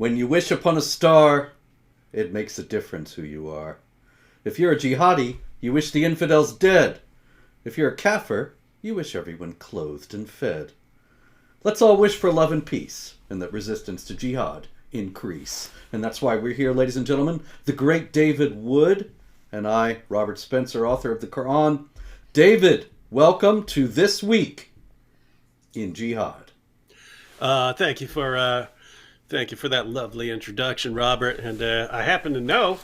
When you wish upon a star, it makes a difference who you are. If you're a jihadi, you wish the infidels dead. If you're a kafir, you wish everyone clothed and fed. Let's all wish for love and peace, and that resistance to jihad increase. And that's why we're here, ladies and gentlemen. The great David Wood and I, Robert Spencer, author of the Quran. David, welcome to This Week in Jihad. Thank you for that lovely introduction, Robert. And I happen to know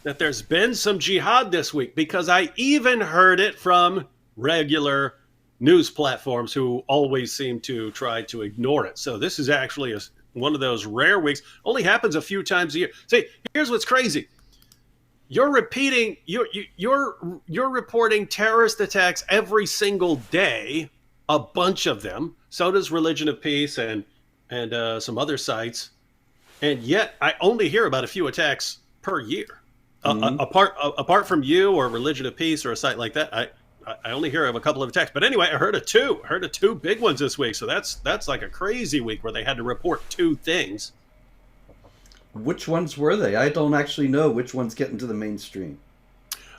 that there's been some jihad this week because I even heard it from regular news platforms who always seem to try to ignore it. So this is actually one of those rare weeks. Only happens a few times a year. See, here's what's crazy. You're reporting terrorist attacks every single day, a bunch of them. So does Religion of Peace and some other sites, and yet I only hear about a few attacks per year. Apart from you or Religion of Peace or a site like that, I only hear of a couple of attacks. But anyway, I heard of two big ones this week. So that's like a crazy week where they had to report two things. Which ones were they? I don't actually know which ones get into the mainstream.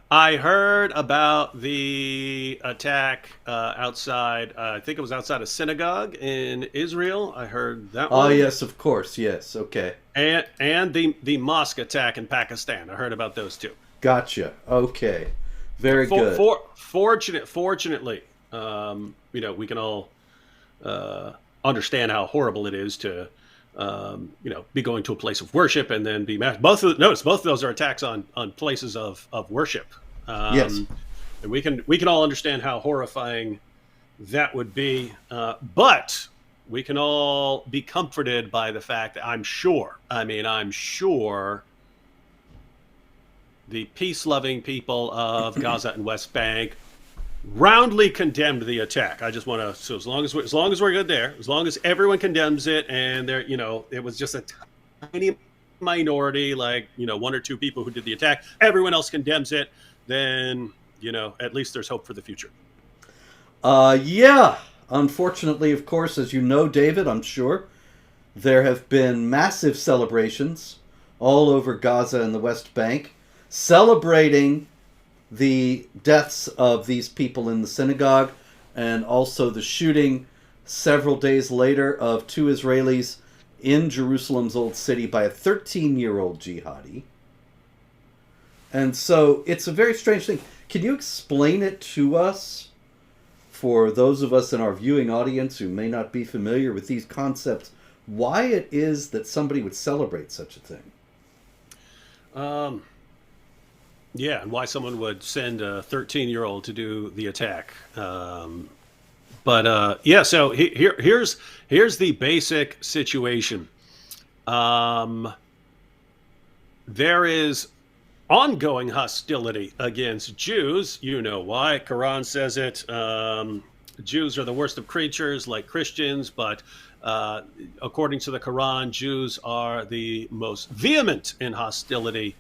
I heard about the attack outside, I think it was outside a synagogue in Israel. I heard that one. Oh, yes, of course. Yes. Okay. And the mosque attack in Pakistan. I heard about those two. Gotcha. Okay. Very good. Fortunately, we can all understand how horrible it is to be going to a place of worship and then be massed. Both of those are attacks on places of worship. Yes, and we can all understand how horrifying that would be. But we can all be comforted by the fact that I'm sure the peace-loving people of Gaza and West Bank roundly condemned the attack. I just want to, so as long as we're good there, as long as everyone condemns it, and there, it was just a tiny minority, like one or two people who did the attack, everyone else condemns it, then at least there's hope for the future. Yeah. Unfortunately, of course, as you know, David, I'm sure there have been massive celebrations all over Gaza and the West Bank, celebrating the deaths of these people in the synagogue, and also the shooting several days later of two Israelis in Jerusalem's Old City by a 13-year-old jihadi. And so it's a very strange thing. Can you explain it to us, for those of us in our viewing audience who may not be familiar with these concepts, why it is that somebody would celebrate such a thing? Yeah, and why someone would send a 13-year-old to do the attack. So here's the basic situation. There is ongoing hostility against Jews. You know why. Quran says it. Jews are the worst of creatures, like Christians, but according to the Quran, Jews are the most vehement in hostility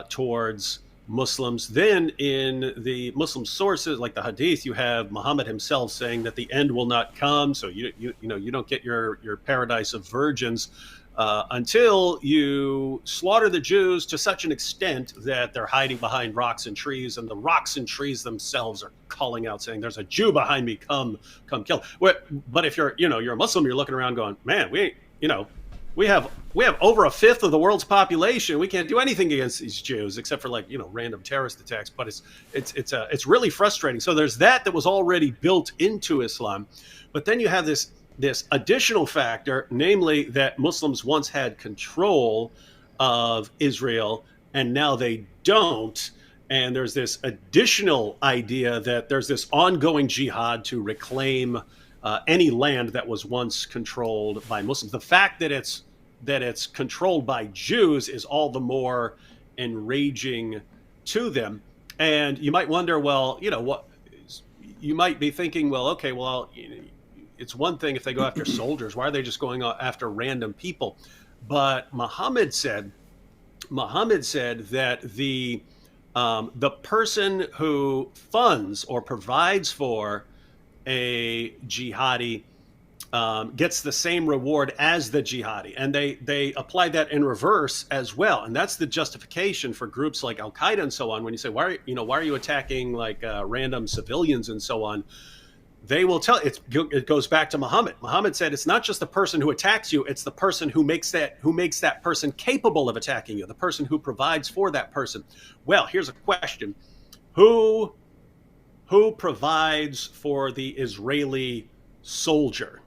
towards Muslims. Then in the Muslim sources, like the Hadith, you have Muhammad himself saying that the end will not come. So you don't get your paradise of virgins until you slaughter the Jews to such an extent that they're hiding behind rocks and trees, and the rocks and trees themselves are calling out, saying, "There's a Jew behind me, come kill." But if you're a Muslim, you're looking around going, "Man, we have over a fifth of the world's population. We can't do anything against these Jews except for random terrorist attacks." But it's really frustrating. So there's that was already built into Islam, but then you have this additional factor, namely that Muslims once had control of Israel and now they don't. And there's this additional idea that there's this ongoing jihad to reclaim any land that was once controlled by Muslims. The fact that it's controlled by Jews is all the more enraging to them. And you might wonder, well, what you might be thinking, well, okay, well, it's one thing if they go after soldiers. Why are they just going after random people? But Muhammad said that the person who funds or provides for a jihadi gets the same reward as the jihadi, and they apply that in reverse as well, and that's the justification for groups like Al Qaeda and so on. When you say why are you attacking like random civilians and so on, they will tell it goes back to Muhammad. Muhammad said it's not just the person who attacks you, it's the person who makes that person capable of attacking you, the person who provides for that person. Well, here's a question: who provides for the Israeli soldier?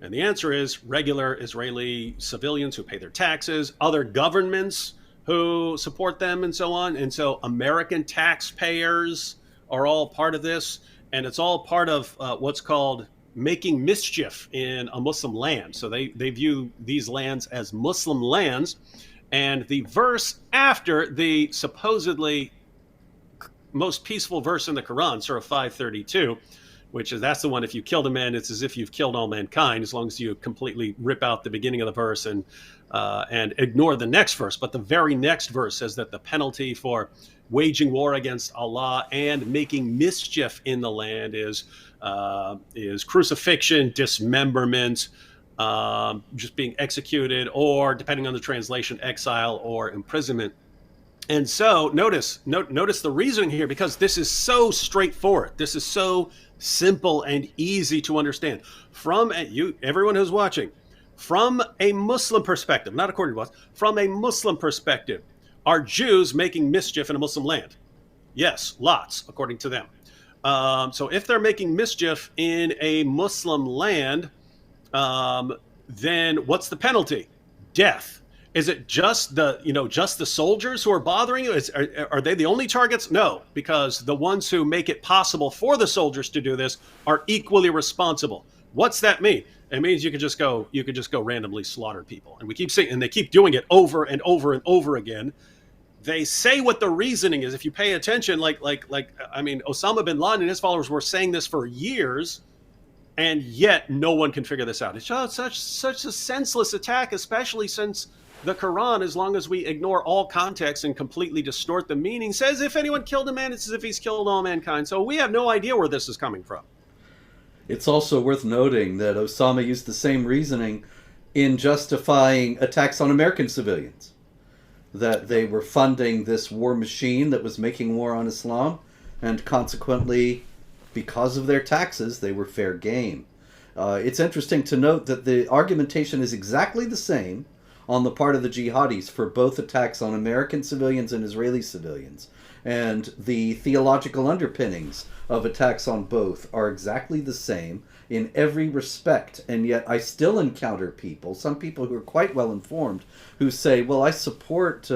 And the answer is regular Israeli civilians who pay their taxes, other governments who support them, and so on. And so American taxpayers are all part of this. And it's all part of what's called making mischief in a Muslim land. So they view these lands as Muslim lands. And the verse after the supposedly most peaceful verse in the Quran, Surah 532, that's the one, if you killed a man, it's as if you've killed all mankind, as long as you completely rip out the beginning of the verse and ignore the next verse. But the very next verse says that the penalty for waging war against Allah and making mischief in the land is crucifixion, dismemberment, just being executed, or depending on the translation, exile or imprisonment. And so notice the reasoning here, because this is so straightforward. This is so simple and easy to understand. Everyone who's watching, from a Muslim perspective, not according to us, from a Muslim perspective, are Jews making mischief in a Muslim land? Yes, lots, according to them. So if they're making mischief in a Muslim land, then what's the penalty? Death. Is it just the soldiers who are bothering you? Are they the only targets? No, because the ones who make it possible for the soldiers to do this are equally responsible. What's that mean? It means you could just go randomly slaughter people. And we keep saying, and they keep doing it over and over and over again. They say what the reasoning is. If you pay attention, Osama bin Laden and his followers were saying this for years, and yet no one can figure this out. It's such a senseless attack, especially since the Quran, as long as we ignore all context and completely distort the meaning, says if anyone killed a man, it's as if he's killed all mankind. So we have no idea where this is coming from. It's also worth noting that Osama used the same reasoning in justifying attacks on American civilians, that they were funding this war machine that was making war on Islam, and consequently, because of their taxes, they were fair game. It's interesting to note that the argumentation is exactly the same on the part of the jihadis for both attacks on American civilians and Israeli civilians. And the theological underpinnings of attacks on both are exactly the same in every respect. And yet I still encounter some people who are quite well informed, who say, well, I support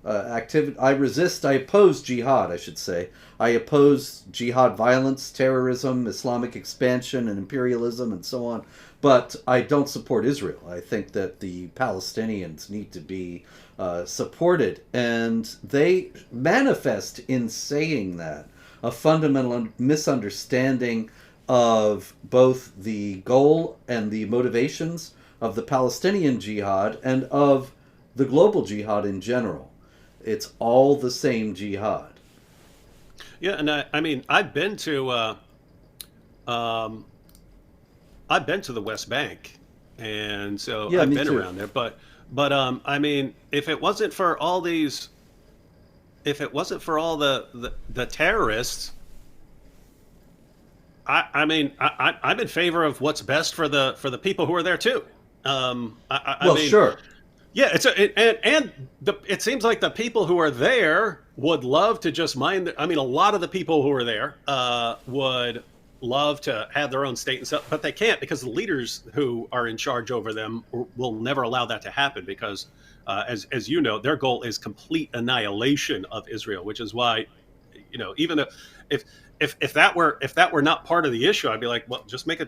activity, I oppose jihad, I should say. I oppose jihad violence, terrorism, Islamic expansion and imperialism and so on. But I don't support Israel. I think that the Palestinians need to be supported. And they manifest in saying that a fundamental misunderstanding of both the goal and the motivations of the Palestinian jihad and of the global jihad in general. It's all the same jihad. Yeah, and I've been to the West Bank, and so I've been around there. But if it wasn't for all the terrorists, I'm in favor of what's best for the people who are there too. Sure. Yeah, it seems like the people who are there would love to just mind. A lot of the people who are there would love to have their own state and stuff, but they can't, because the leaders who are in charge over them will never allow that to happen, because as you know, their goal is complete annihilation of Israel, which is why, even if that were not part of the issue, I'd be like, well, just make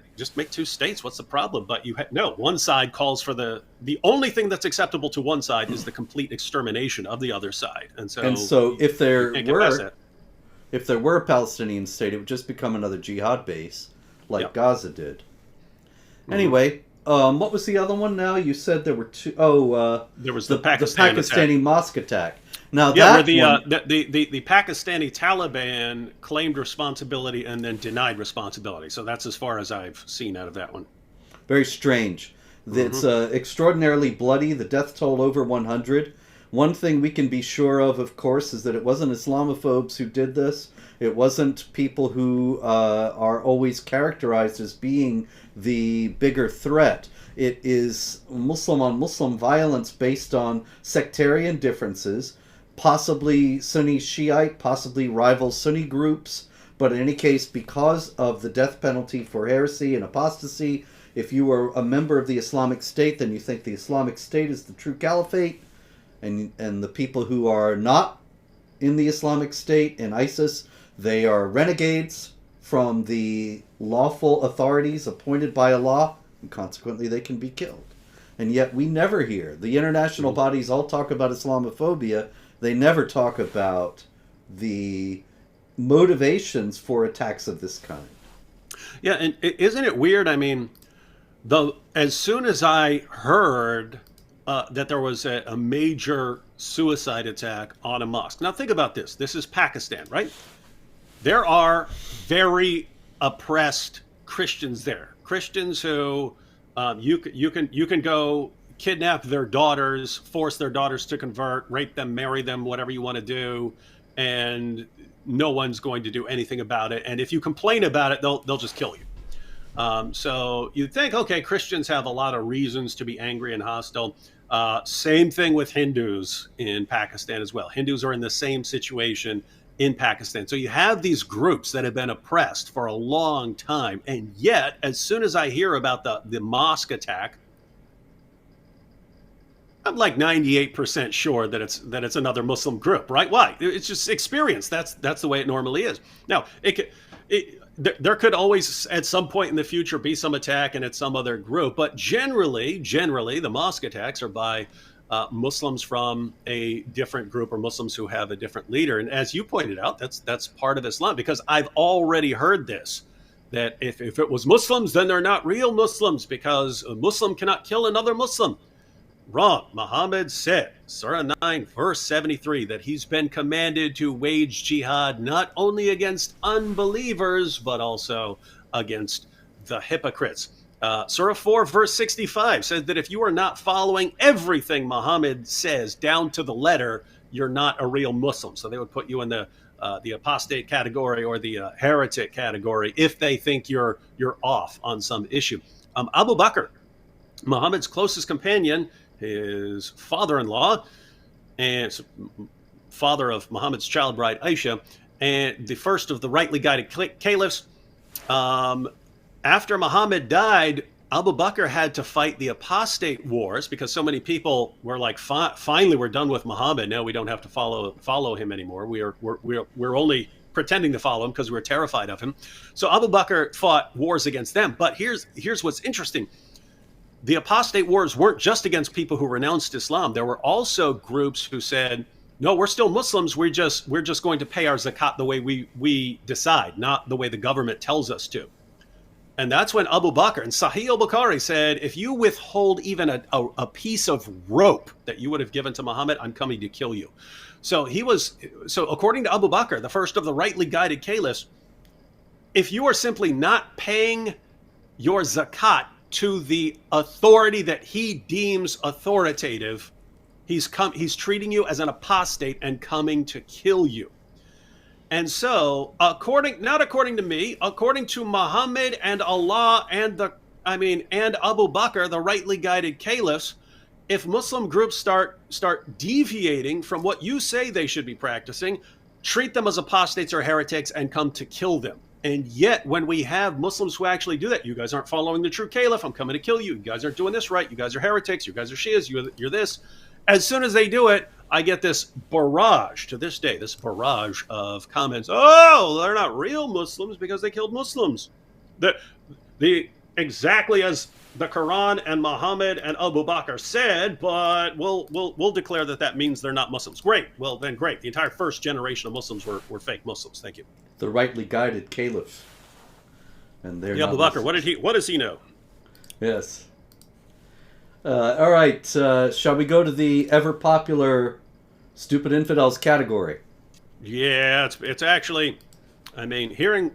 two states. What's the problem? But one side calls for the only thing that's acceptable to one side is the complete extermination of the other side. And so if there were a Palestinian state, it would just become another jihad base, like Gaza did. Mm-hmm. Anyway, what was the other one now? You said there were two. There was the Pakistani attack. Mosque attack. Now where the Pakistani Taliban claimed responsibility and then denied responsibility. So that's as far as I've seen out of that one. Very strange. It's extraordinarily bloody, the death toll over 100. One thing we can be sure of course, is that it wasn't Islamophobes who did this. It wasn't people who are always characterized as being the bigger threat. It is Muslim on Muslim violence based on sectarian differences, possibly Sunni Shiite, possibly rival Sunni groups, but in any case, because of the death penalty for heresy and apostasy, if you are a member of the Islamic State, then you think the Islamic State is the true caliphate, and the people who are not in the Islamic State and ISIS, they are renegades from the lawful authorities appointed by Allah, and consequently they can be killed. And yet we never hear. The international bodies all talk about Islamophobia. They never talk about the motivations for attacks of this kind. Yeah, and isn't it weird? I mean, as soon as I heard that there was a major suicide attack on a mosque. Now think about this. This is Pakistan, right? There are very oppressed Christians there. Christians who you can go kidnap their daughters, force their daughters to convert, rape them, marry them, whatever you want to do, and no one's going to do anything about it. And if you complain about it, they'll just kill you. So you'd think, okay, Christians have a lot of reasons to be angry and hostile. Same thing with Hindus in Pakistan as well. Hindus are in the same situation in Pakistan. So you have these groups that have been oppressed for a long time. And yet, as soon as I hear about the mosque attack, I'm like 98% sure that it's another Muslim group, right? Why? It's just experience. That's the way it normally is. Now, there could always, at some point in the future, be some attack and it's some other group. But generally, the mosque attacks are by Muslims from a different group, or Muslims who have a different leader. And as you pointed out, that's part of Islam, because I've already heard this, that if it was Muslims, then they're not real Muslims because a Muslim cannot kill another Muslim. Wrong. Muhammad said, Surah 9, verse 73, that he's been commanded to wage jihad not only against unbelievers, but also against the hypocrites. Surah 4, verse 65 says that if you are not following everything Muhammad says down to the letter, you're not a real Muslim. So they would put you in the apostate category or the heretic category if they think you're off on some issue. Abu Bakr, Muhammad's closest companion, his father-in-law, and father of Muhammad's child bride Aisha, and the first of the rightly guided caliphs. After Muhammad died, Abu Bakr had to fight the apostate wars because so many people were like, finally, we're done with Muhammad. Now we don't have to follow him anymore. We're only pretending to follow him because we're terrified of him. So Abu Bakr fought wars against them. But here's what's interesting. The apostate wars weren't just against people who renounced Islam. There were also groups who said, no, we're still Muslims. We're just going to pay our zakat the way we decide, not the way the government tells us to. And that's when Abu Bakr and Sahih al-Bukhari said, if you withhold even a piece of rope that you would have given to Muhammad, I'm coming to kill you. So according to Abu Bakr, the first of the rightly guided caliphs, if you are simply not paying your zakat to the authority that he deems authoritative, he's treating you as an apostate and coming to kill you. And so, not according to me, according to Muhammad and Allah and Abu Bakr, the rightly guided caliphs, if Muslim groups start deviating from what you say they should be practicing, treat them as apostates or heretics and come to kill them. And yet, when we have Muslims who actually do that, you guys aren't following the true caliph, I'm coming to kill you. You guys aren't doing this right. You guys are heretics. You guys are Shias. You're this. As soon as they do it, I get this barrage to this day, this barrage of comments. Oh, they're not real Muslims because they killed Muslims. The exactly as the Quran and Muhammad and Abu Bakr said, but we'll declare that means they're not Muslims. Great. Well, then great. The entire first generation of Muslims were fake Muslims. Thank you. The rightly guided caliphs. And they're Abu Bakr, what does he know? Yes. All right. Shall we go to the ever popular stupid infidels category? Yeah, it's actually, hearing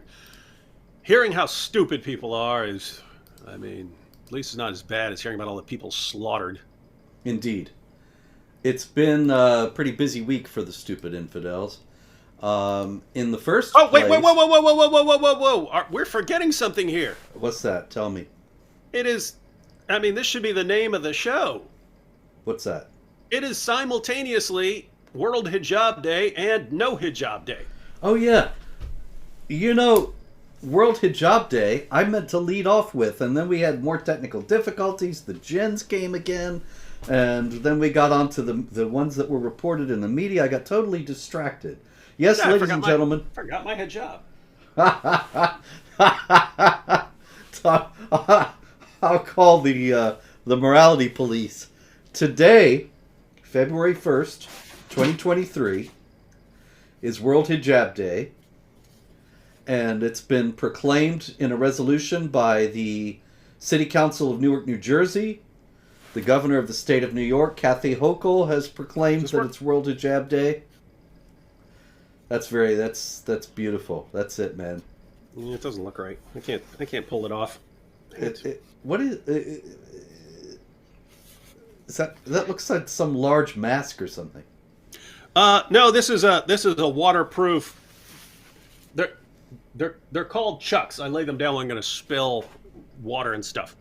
how stupid people are is, At least it's not as bad as hearing about all the people slaughtered. Indeed. It's been a pretty busy week for the stupid infidels. In the first Oh, wait, place... whoa, whoa, whoa, whoa, whoa, whoa, whoa, whoa, whoa! We're forgetting something here. What's that? Tell me. It is, I mean, this should be the name of the show. What's that? It is simultaneously World Hijab Day and No Hijab Day. Oh, yeah. You know, World Hijab Day, I meant to lead off with, and then we had more technical difficulties. The jinns came again, and then we got on to the ones that were reported in the media. I got totally distracted. Yes, Yeah, ladies and gentlemen. Forgot my hijab. I'll call the morality police. Today, February 1st, 2023, is World Hijab Day. And it's been proclaimed in a resolution by the City Council of Newark, New Jersey. The governor of the state of New York, Kathy Hochul, has proclaimed that it's World Hijab Day. That's beautiful. That's it, man. Yeah, it doesn't look right. I can't pull it off. What is that? That looks like some large mask or something. No, this is a waterproof. They're called chucks. I lay them down when I'm going to spill water and stuff.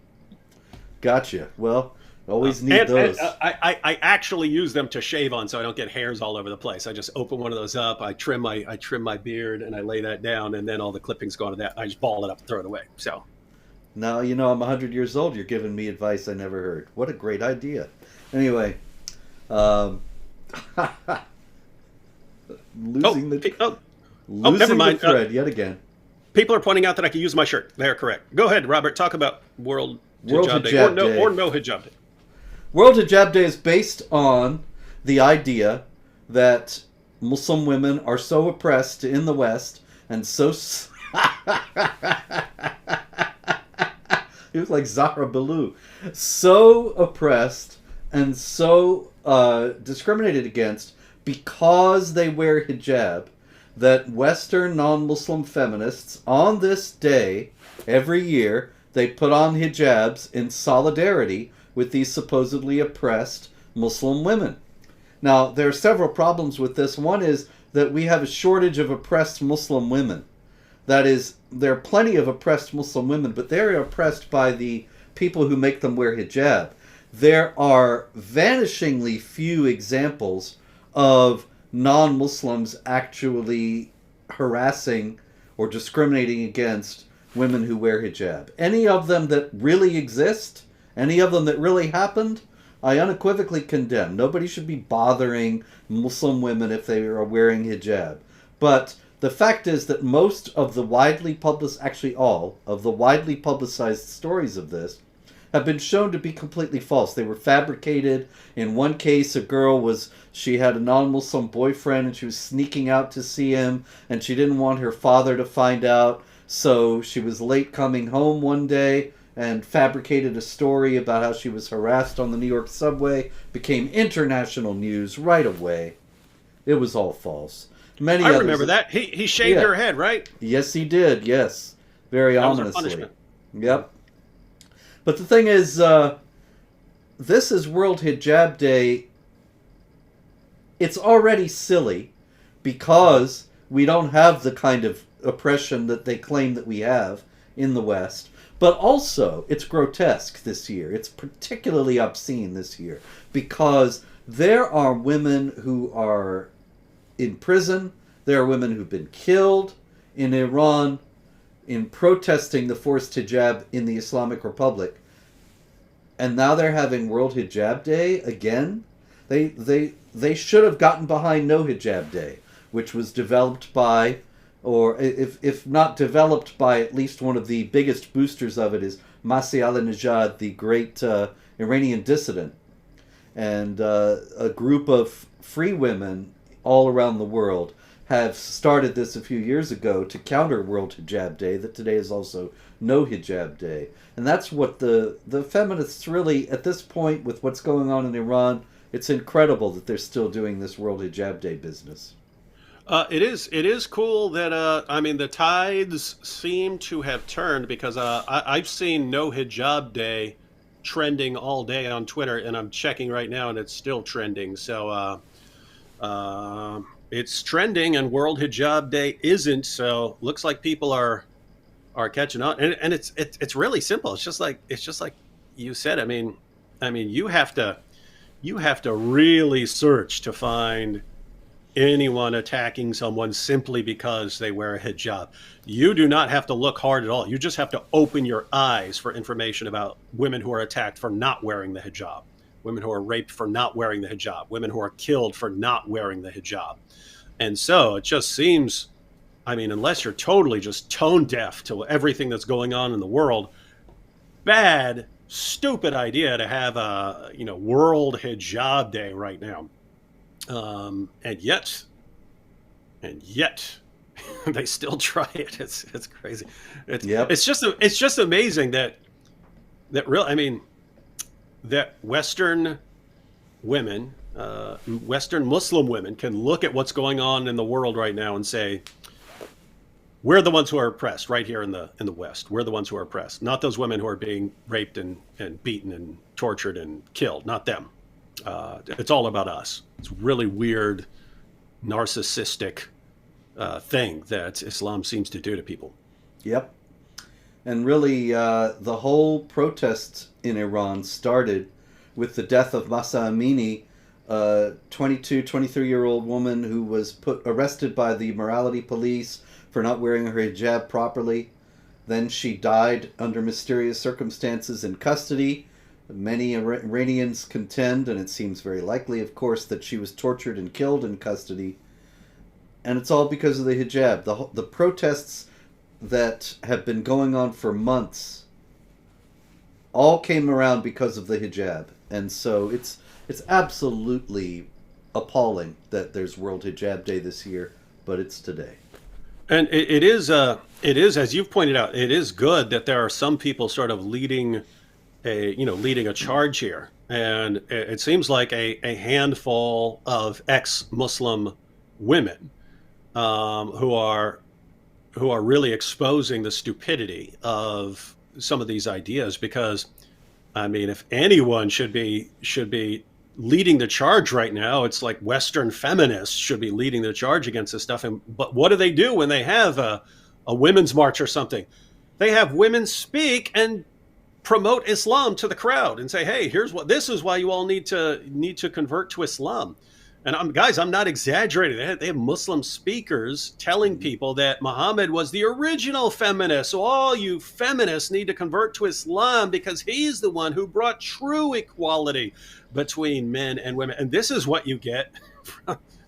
Gotcha. Well, always need those. And I actually use them to shave on, so I don't get hairs all over the place. I just open one of those up. I trim my beard, and I lay that down, and then all the clippings go onto that. I just ball it up and throw it away. So. Now, you know, I'm 100 years old. You're giving me advice I never heard. What a great idea. Anyway, losing never mind. The thread yet again. People are pointing out that I can use my shirt. They're correct. Go ahead, Robert. Talk about World Hijab Day. Or no Hijab Day. World Hijab Day is based on the idea that Muslim women are so oppressed in the West and so... It was like Zahra Baloo. So oppressed and so discriminated against because they wear hijab that Western non-Muslim feminists on this day, every year, they put on hijabs in solidarity with these supposedly oppressed Muslim women. Now, there are several problems with this. One is that we have a shortage of oppressed Muslim women. That is, there are plenty of oppressed Muslim women, but they're oppressed by the people who make them wear hijab. There are vanishingly few examples of non-Muslims actually harassing or discriminating against women who wear hijab. Any of them that really exist, any of them that really happened, I unequivocally condemn. Nobody should be bothering Muslim women if they are wearing hijab. But the fact is that most of the actually all of the widely publicized stories of this have been shown to be completely false. They were fabricated. In one case, a girl she had a non-Muslim boyfriend and she was sneaking out to see him and she didn't want her father to find out. So she was late coming home one day and fabricated a story about how she was harassed on the New York subway. Became international news right away. It was all false. I remember that. He shaved her head, right? Yes, he did. Yes. Very ominously. Was her punishment. Yep. But the thing is, this is World Hijab Day. It's already silly because we don't have the kind of oppression that they claim that we have in the West. But also, it's grotesque this year. It's particularly obscene this year because there are women who are in prison. There are women who've been killed in Iran in protesting the forced hijab in the Islamic Republic. And now they're having World Hijab Day again. They should have gotten behind No Hijab Day, which was developed by, or if not developed by, at least one of the biggest boosters of it is Masih Alinejad, the great Iranian dissident. And a group of free women all around the world have started this a few years ago to counter World Hijab Day, that today is also No Hijab Day. And that's what the feminists really, at this point, with what's going on in Iran, it's incredible that they're still doing this World Hijab Day business. It is cool that, the tides seem to have turned because I've seen No Hijab Day trending all day on Twitter, and I'm checking right now, and it's still trending. So it's trending, and World Hijab Day isn't. So looks like people are catching on, and it's really simple. It's just like you said. I mean, you have to really search to find anyone attacking someone simply because they wear a hijab. You do not have to look hard at all. You just have to open your eyes for information about women who are attacked for not wearing the hijab, women who are raped for not wearing the hijab, women who are killed for not wearing the hijab. And so it just seems, unless you're totally just tone deaf to everything that's going on in the world, bad, stupid idea to have a World Hijab Day right now. And yet, they still try it. It's crazy. Yep. It's just amazing that Western women, Western Muslim women, can look at what's going on in the world right now and say, we're the ones who are oppressed right here in the West. We're the ones who are oppressed, not those women who are being raped and beaten and tortured and killed. Not them. It's all about us. It's really weird, narcissistic thing that Islam seems to do to people. Yep. And really, the whole protest in Iran started with the death of Mahsa Amini, a 23-year-old woman who was arrested by the morality police for not wearing her hijab properly. Then she died under mysterious circumstances in custody. Many Iranians contend, and it seems very likely, of course, that she was tortured and killed in custody. And it's all because of the hijab. The protests that have been going on for months all came around because of the hijab. And so it's absolutely appalling that there's World Hijab Day this year, but it's today. And it is, as you've pointed out, it is good that there are some people sort of leading a charge here. And it seems like a handful of ex-Muslim women who are really exposing the stupidity of some of these ideas. Because, if anyone should be leading the charge right now, it's like Western feminists should be leading the charge against this stuff. But what do they do when they have a women's march or something? They have women speak and promote Islam to the crowd and say, hey, this is why you all need to convert to Islam. And I'm not exaggerating. They have Muslim speakers telling people that Muhammad was the original feminist. So all you feminists need to convert to Islam because he's the one who brought true equality between men and women. And this is what you get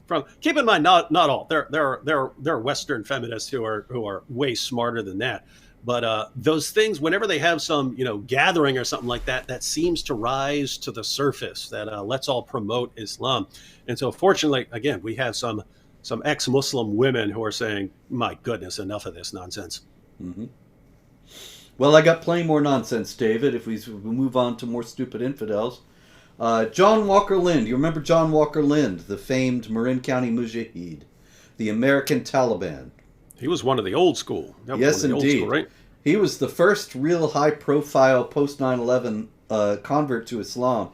from keep in mind, not all. There are Western feminists who are way smarter than that. But those things, whenever they have some, gathering or something like that, that seems to rise to the surface, that let's all promote Islam. And so fortunately, again, we have some ex-Muslim women who are saying, my goodness, enough of this nonsense. Mm-hmm. Well, I got plenty more nonsense, David, if we move on to more stupid infidels. John Walker Lind. You remember John Walker Lind, the famed Marin County Mujahid, the American Taliban. He was one of the old school. Yes, indeed. Old school, right? He was the first real high-profile post 9/11 convert to Islam.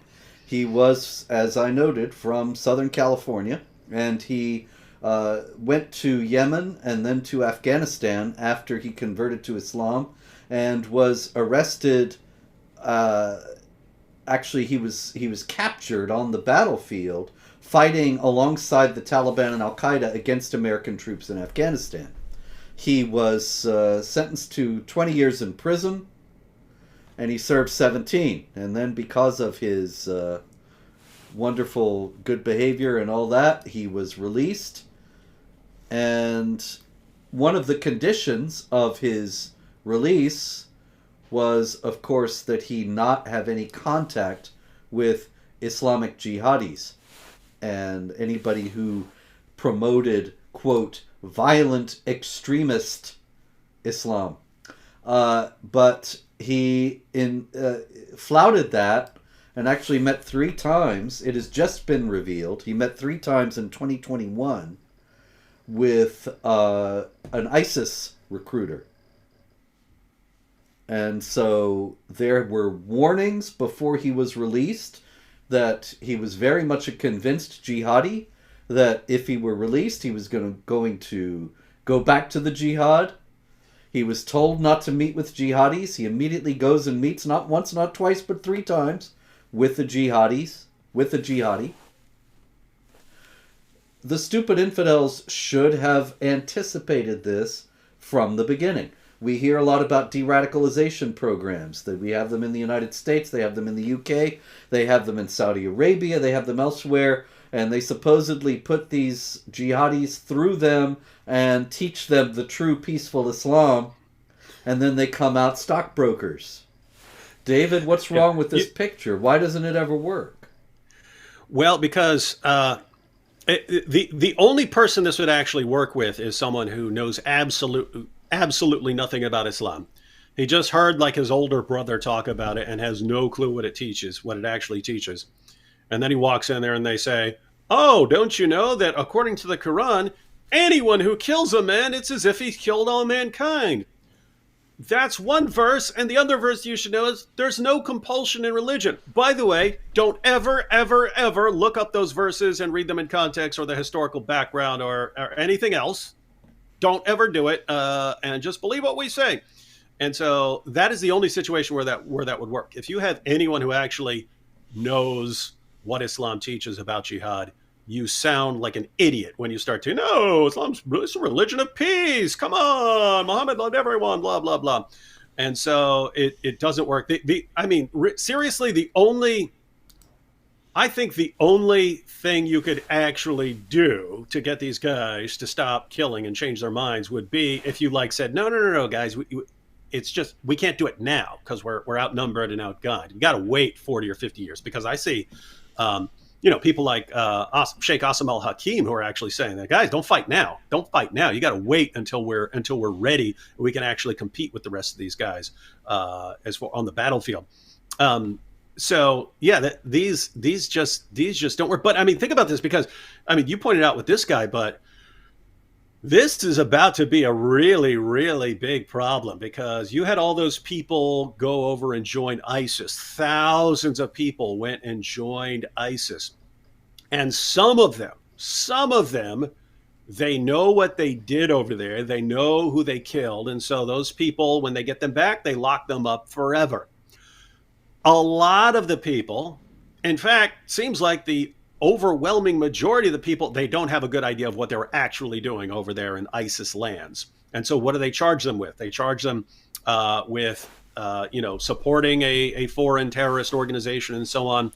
He was, as I noted, from Southern California, and he went to Yemen and then to Afghanistan after he converted to Islam, and was arrested. Actually, he was captured on the battlefield, fighting alongside the Taliban and Al Qaeda against American troops in Afghanistan. He was sentenced to 20 years in prison, and he served 17. And then because of his wonderful good behavior and all that, he was released. And one of the conditions of his release was, of course, that he not have any contact with Islamic jihadis and anybody who promoted, quote, violent extremist Islam. But he flouted that and actually met 3 times. It has just been revealed. He met 3 times in 2021 with an ISIS recruiter. And so there were warnings before he was released that he was very much a convinced jihadi, that if he were released, he was going to go back to the jihad. He was told not to meet with jihadis. He immediately goes and meets not once, not twice, but 3 times with the jihadis, with the jihadi. The stupid infidels should have anticipated this from the beginning. We hear a lot about de-radicalization programs. That we have them in the United States, they have them in the UK, they have them in Saudi Arabia, they have them elsewhere, and they supposedly put these jihadis through them and teach them the true peaceful Islam, and then they come out stockbrokers. David, what's wrong with this picture? Why doesn't it ever work? Well, because the only person this would actually work with is someone who knows absolutely nothing about Islam. He just heard like his older brother talk about it and has no clue what it teaches, what it actually teaches. And then he walks in there and they say, "Oh, don't you know that according to the Quran, anyone who kills a man, it's as if he killed all mankind." That's one verse, and the other verse you should know is there's no compulsion in religion. By the way, don't ever, ever, ever look up those verses and read them in context or the historical background or anything else. Don't ever do it, and just believe what we say. And so that is the only situation where that would work. If you have anyone who actually knows what Islam teaches about jihad, you sound like an idiot when you start to, no, it's a religion of peace. Come on, Muhammad loved everyone, blah, blah, blah. And so it doesn't work. Seriously, I think the only thing you could actually do to get these guys to stop killing and change their minds would be if you said, no, guys, it's just, we can't do it now because we're outnumbered and outgunned. You got to wait 40 or 50 years because I see, people like Sheikh Asim al-Hakim who are actually saying that, guys, don't fight now. Don't fight now. You got to wait until we're ready. We can actually compete with the rest of these guys as for on the battlefield. So yeah, these just don't work. But I mean, think about this because you pointed out with this guy, but this is about to be a really, really big problem because you had all those people go over and join ISIS. Thousands of people went and joined ISIS. And some of them, they know what they did over there. They know who they killed. And so those people, when they get them back, they lock them up forever. A lot of the people, in fact, seems like the overwhelming majority of the people, they don't have a good idea of what they were actually doing over there in ISIS lands. And so what do they charge them with? They charge them with supporting a foreign terrorist organization and so on.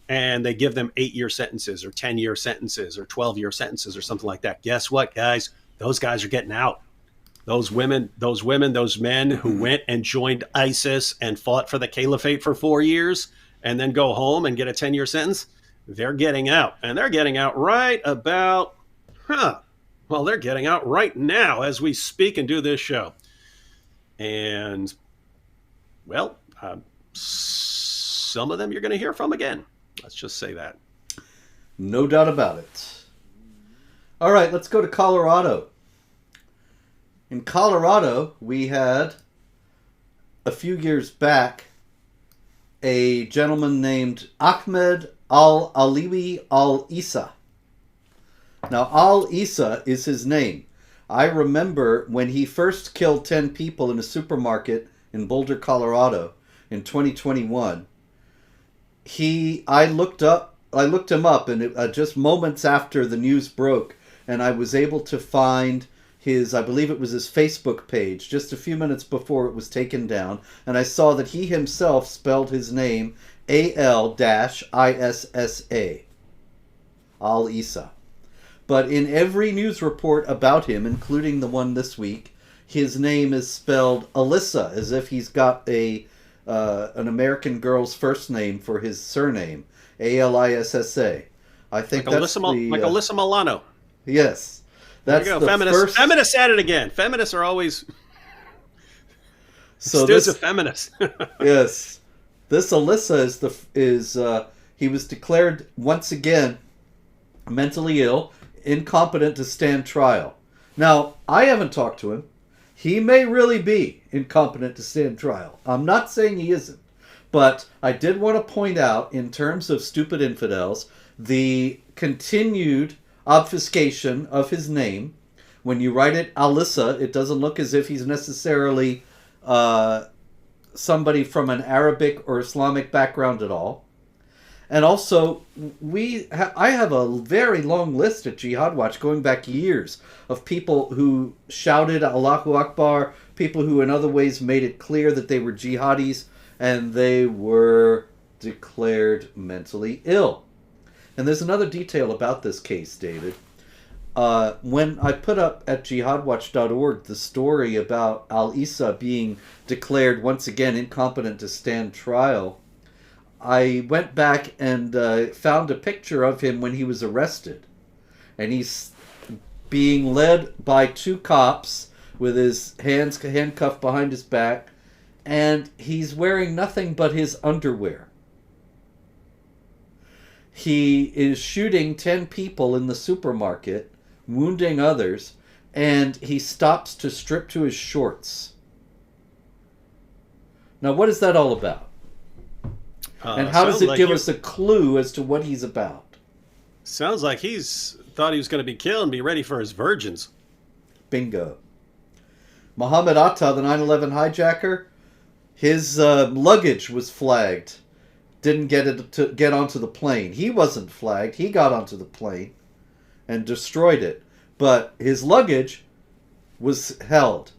And they give them 8-year sentences or 10-year sentences or 12-year sentences or something like that. Guess what, guys? Those guys are getting out. Those women, those men who went and joined ISIS and fought for the caliphate for 4 years and then go home and get a 10-year sentence, they're getting out. And they're getting out right about, they're getting out right now as we speak and do this show. And, some of them you're going to hear from again. Let's just say that. No doubt about it. All right, let's go to Colorado. In Colorado, we had, a few years back, a gentleman named Ahmed Al-Aliwi Al-Isa. Now, Al-Isa is his name. I remember when he first killed 10 people in a supermarket in Boulder, Colorado in 2021. I looked him up, and just moments after the news broke, and I was able to find I believe it was his Facebook page, just a few minutes before it was taken down, and I saw that he himself spelled his name Al-Issa. Al-Isa. But in every news report about him, including the one this week, his name is spelled Alyssa, as if he's got an American girl's first name for his surname, Alissa. I think like that's Alyssa Milano. Yes. That's there you go. Feminists at it again. Feminists are always Stu's a feminist. Yes. This Alyssa he was declared once again mentally ill, incompetent to stand trial. Now, I haven't talked to him. He may really be incompetent to stand trial. I'm not saying he isn't. But I did want to point out, in terms of stupid infidels, the continued obfuscation of his name. When you write it Alyssa, it doesn't look as if he's necessarily somebody from an Arabic or Islamic background at all. And also, I have a very long list at Jihad Watch going back years of people who shouted Allahu Akbar, people who in other ways made it clear that they were jihadis, and they were declared mentally ill. And there's another detail about this case, David. When I put up at jihadwatch.org the story about Al-Isa being declared once again incompetent to stand trial, I went back and found a picture of him when he was arrested. And he's being led by two cops with his hands handcuffed behind his back, and he's wearing nothing but his underwear. He is shooting 10 people in the supermarket, wounding others, and he stops to strip to his shorts. Now, what is that all about? And how does it give us a clue as to what he's about? Sounds like he's thought he was going to be killed and be ready for his virgins. Bingo. Mohammed Atta, the 9/11 hijacker, his luggage was flagged. Didn't get onto the plane. He wasn't flagged. He got onto the plane and destroyed it. But his luggage was held.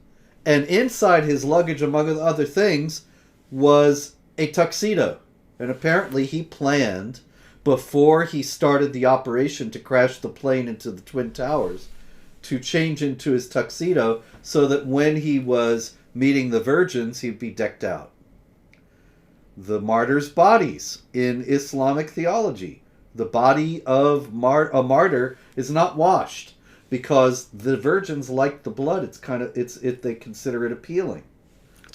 And inside his luggage, among other things, was a tuxedo. And apparently he planned, before he started the operation to crash the plane into the Twin Towers, to change into his tuxedo so that when he was meeting the virgins, he'd be decked out. The martyrs' bodies in Islamic theology. The body of a martyr is not washed because the virgins like the blood. They consider it appealing.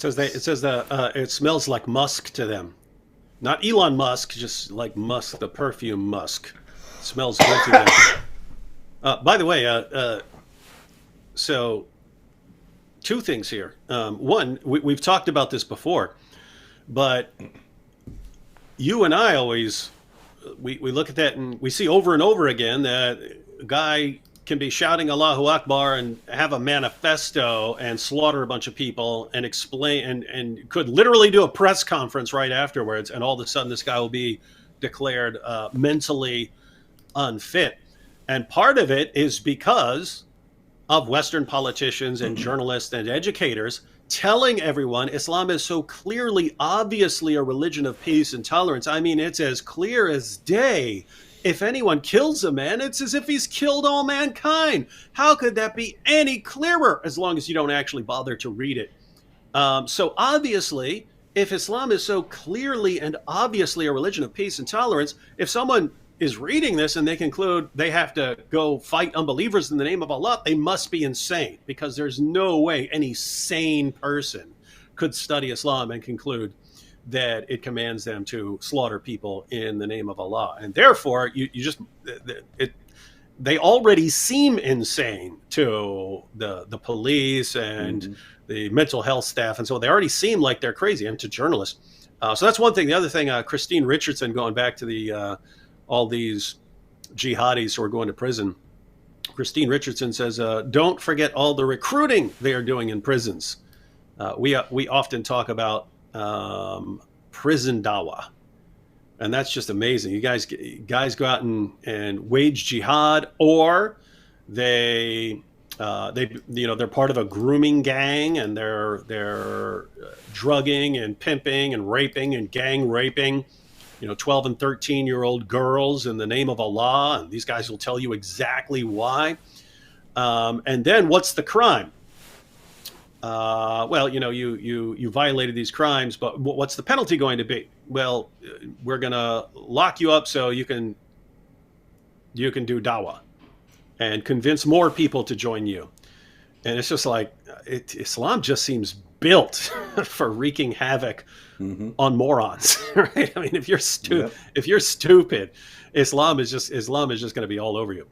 It says it smells like musk to them. Not Elon Musk, just like musk, the perfume musk. It smells good to them. By the way, so two things here. One, we've talked about this before, but you and I always, we look at that and we see over and over again that a guy can be shouting Allahu Akbar and have a manifesto and slaughter a bunch of people and explain and could literally do a press conference right afterwards, and all of a sudden this guy will be declared mentally unfit. And part of it is because of Western politicians and journalists and educators telling everyone Islam is so clearly, obviously a religion of peace and tolerance. I mean, it's as clear as day. If anyone kills a man, it's as if he's killed all mankind. How could that be any clearer, as long as you don't actually bother to read it? So obviously, if Islam is so clearly and obviously a religion of peace and tolerance, if someone is reading this and they conclude they have to go fight unbelievers in the name of Allah, they must be insane, because there's no way any sane person could study Islam and conclude that it commands them to slaughter people in the name of Allah. And therefore, they already seem insane to the police and the mental health staff. And so they already seem like they're crazy, and to journalists. So that's one thing. The other thing, Christine Richardson, going back to all these jihadis who are going to prison, Christine Richardson says, don't forget all the recruiting they are doing in prisons. We often talk about prison dawah, and that's just amazing. You guys go out and wage jihad, or they're part of a grooming gang, and they're drugging and pimping and raping and gang raping 12 and 13-year-old girls in the name of Allah, and these guys will tell you exactly why. And then what's the crime? Well, you violated these crimes, but what's the penalty going to be? Well, we're going to lock you up so you can do dawah and convince more people to join you. And it's just like, Islam just seems built for wreaking havoc on morons, right? I mean, if you're stupid, Islam is just going to be all over you.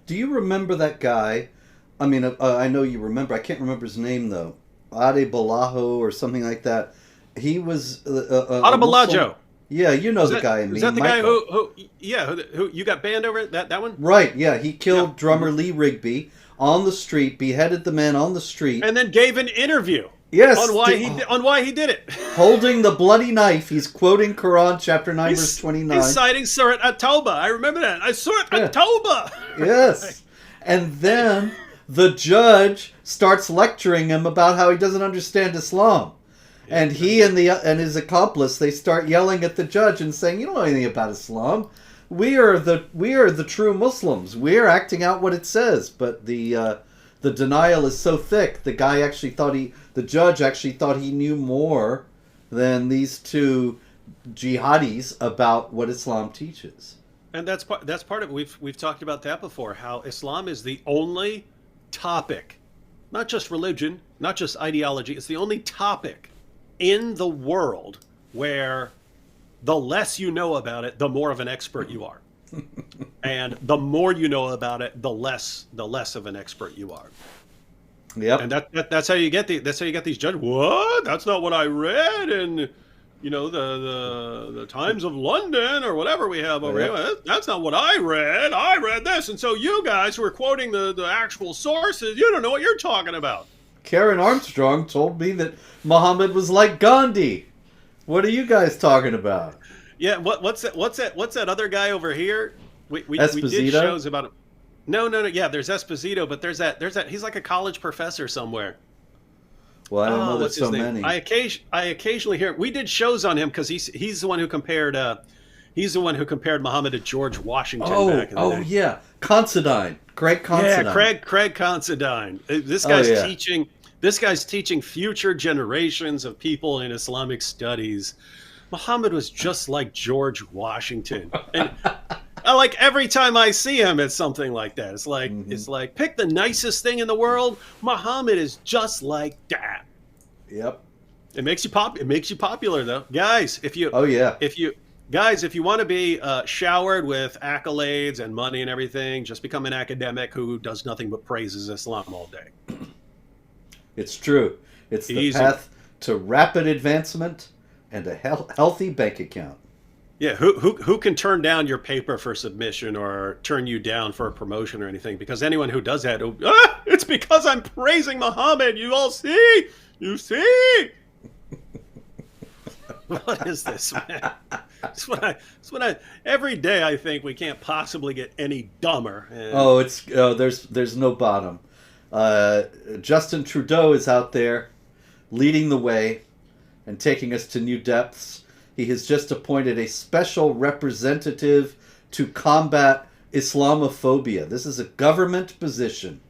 Do you remember that guy I mean, I know you remember. I can't remember his name though. Ade Balaho or something like that. He was a Adebolajo. Yeah, you know the guy. Is that the guy who you got banned over that one? Right. Yeah, he killed drummer Lee Rigby on the street, beheaded the man on the street, and then gave an interview. Yes, on why he did it. Holding the bloody knife, he's quoting Quran chapter 9 verse 29. He's citing Surat at-Tawbah. I remember that. Surat at-Tawbah. Yes. And then the judge starts lecturing him about how he doesn't understand Islam. And he and his accomplice, they start yelling at the judge and saying, "You don't know anything about Islam. We are the true Muslims. We're acting out what it says." But the denial is so thick. The judge actually thought he knew more than these two jihadis about what Islam teaches. And that's part of it. We've talked about that before. How Islam is the only topic, not just religion, not just ideology. It's the only topic in the world where the less you know about it, the more of an expert you are. And the more you know about it, the less of an expert you are. Yep. And that's how you get these judges. What? That's not what I read in the Times of London or whatever we have over here. That's not what I read. I read this. And so you guys who are quoting the actual sources, you don't know what you're talking about. Karen Armstrong told me that Muhammad was like Gandhi. What are you guys talking about? Yeah, what's that other guy over here? We did Esposito? shows about him. No. Yeah, there's Esposito, but there's that. He's like a college professor somewhere. Well, I don't know. There's so many. I occasionally hear. We did shows on him because he's the one who compared. He's the one who compared Muhammad to George Washington. Back in the day. Yeah, Considine, Craig Considine. Yeah, Craig Considine. This guy's teaching. This guy's teaching future generations of people in Islamic studies. Muhammad was just like George Washington, and every time I see him, it's something like that. It's like it's like pick the nicest thing in the world. Muhammad is just like that. Yep. It makes you popular though, guys. If you want to be showered with accolades and money and everything, just become an academic who does nothing but praises Islam all day. It's true. It's the path to rapid advancement and a healthy bank account. Yeah, who can turn down your paper for submission or turn you down for a promotion or anything? Because anyone who does that, it's because I'm praising Muhammad. You all see? You see? What is this, man? It's what I every day I think we can't possibly get any dumber. And there's no bottom. Justin Trudeau is out there leading the way and taking us to new depths. He has just appointed a special representative to combat Islamophobia. This is a government position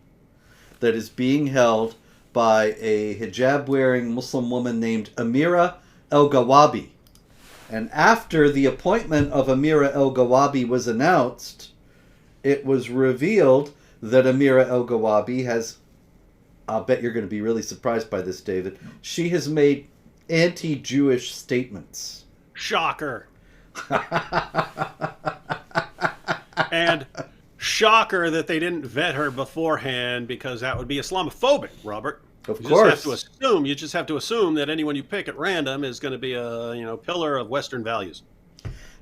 that is being held by a hijab-wearing Muslim woman named Amira El-Gawabi. And after the appointment of Amira El-Gawabi was announced, it was revealed that Amira El-Gawabi has, I'll bet you're going to be really surprised by this, David, she has made anti-Jewish statements. Shocker. And shocker that they didn't vet her beforehand, because that would be Islamophobic, Robert. Of course. You just have to assume that anyone you pick at random is going to be a pillar of Western values.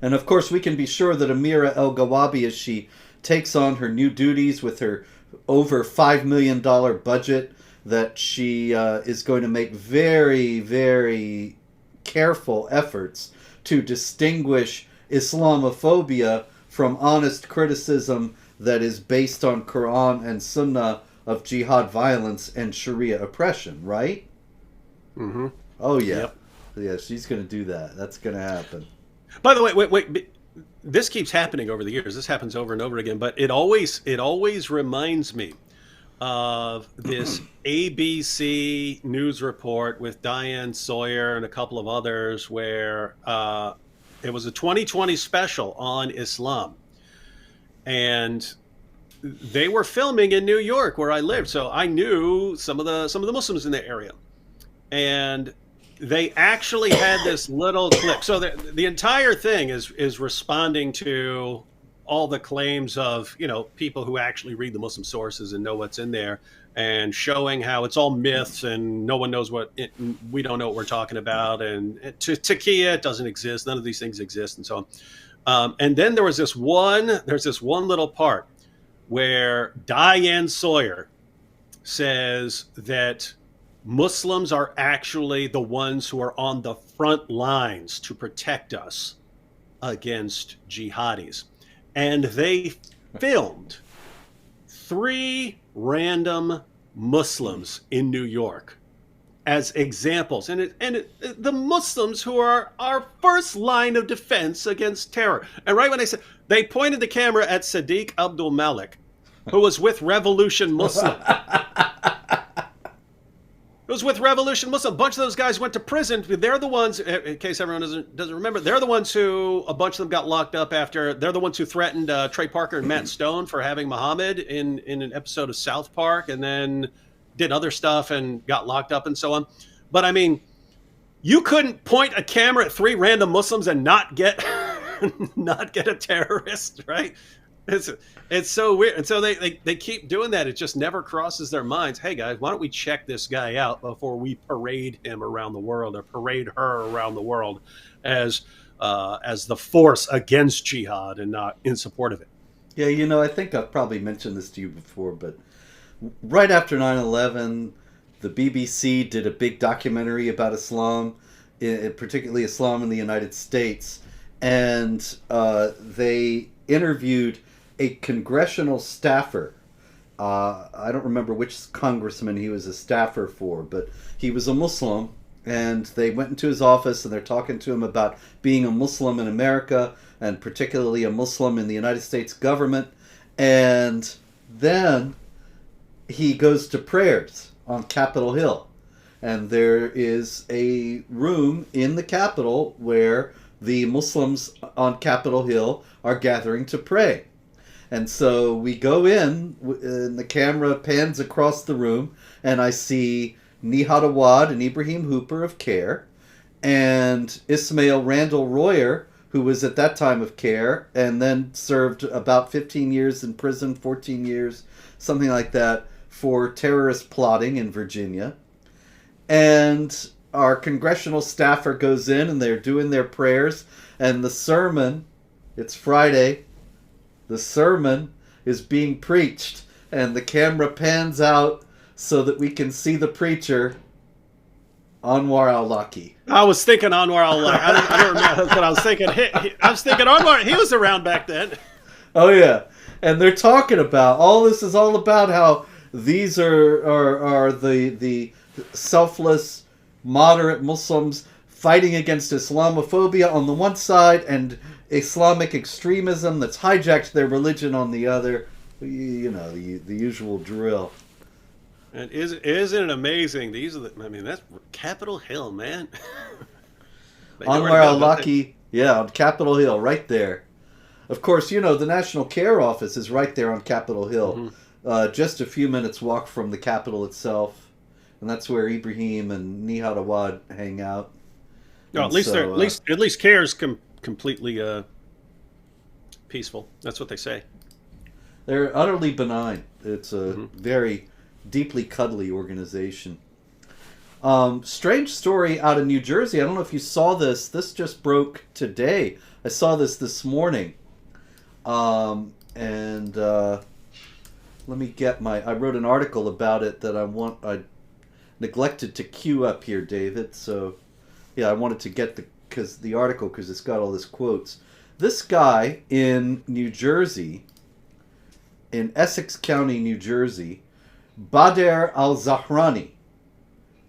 And of course, we can be sure that Amira El-Gawabi, as she takes on her new duties with her over $5 million budget, that she is going to make very, very careful efforts to distinguish Islamophobia from honest criticism that is based on Quran and Sunnah of jihad violence and Sharia oppression, right? Mm-hmm. Oh, yeah. Yep. Yeah, she's going to do that. That's going to happen. By the way, wait. This keeps happening over the years. This happens over and over again, but it always reminds me of this ABC news report with Diane Sawyer and a couple of others where it was a 2020 special on Islam. And they were filming in New York where I lived, so I knew some of the Muslims in the area. And they actually had this little clip. So the entire thing is responding to all the claims of people who actually read the Muslim sources and know what's in there. and showing how it's all myths and no one knows we don't know what we're talking about. And Takia, it doesn't exist. None of these things exist, and so on. And then there's this one little part where Diane Sawyer says that Muslims are actually the ones who are on the front lines to protect us against jihadis. And they filmed 3 random Muslims in New York as examples. And the Muslims who are our first line of defense against terror. And right when they pointed the camera at Sadiq Abdul Malik, who was with Revolution Muslim. It was with Revolution Muslim. A bunch of those guys went to prison. They're the ones, in case everyone doesn't remember, they're the ones who, a bunch of them got locked up after, they're the ones who threatened Trey Parker and Matt Stone for having Muhammad in an episode of South Park, and then did other stuff and got locked up and so on. But I mean, you couldn't point a camera at 3 random Muslims and not get a terrorist, right? It's so weird. And so they keep doing that. It just never crosses their minds. Hey guys, why don't we check this guy out before we parade him around the world, or parade her around the world as the force against jihad and not in support of it. Yeah, I think I've probably mentioned this to you before, but right after 9/11, the BBC did a big documentary about Islam, particularly Islam in the United States, and they interviewed a congressional staffer. I don't remember which congressman he was a staffer for, but he was a Muslim, and they went into his office and they're talking to him about being a Muslim in America, and particularly a Muslim in the United States government. And then he goes to prayers on Capitol Hill, and there is a room in the Capitol where the Muslims on Capitol Hill are gathering to pray. And so we go in, and the camera pans across the room, and I see Nihad Awad and Ibrahim Hooper of CARE, and Ismail Randall Royer, who was at that time of CARE, and then served about 15 years in prison, 14 years, something like that, for terrorist plotting in Virginia. And our congressional staffer goes in, and they're doing their prayers, and the sermon, it's Friday, the sermon is being preached, and the camera pans out so that we can see the preacher, Anwar al-Awlaki. I was thinking Anwar al-Awlaki. I don't remember what I was thinking. I was thinking Anwar, he was around back then. Oh, yeah. And they're talking about, all this is all about how these are the selfless, moderate Muslims fighting against Islamophobia on the one side and Islamic extremism that's hijacked their religion on the other. The usual drill. And isn't it amazing? That's Capitol Hill, man. Anwar al-Awlaki, on Capitol Hill, right there. Of course, the National Care Office is right there on Capitol Hill. Mm-hmm. Just a few minutes walk from the Capitol itself. And that's where Ibrahim and Nihad Awad hang out. No, at least CARE's completely peaceful. That's what they say. They're utterly benign. It's a very deeply cuddly organization. Strange story out of New Jersey. I don't know if you saw this. This just broke today. I saw this morning. And let me get I wrote an article about it that I neglected to queue up here, David. So, I wanted to get the article because it's got all this quotes. This guy in New Jersey, in Essex County, New Jersey, Badr al-Zahrani,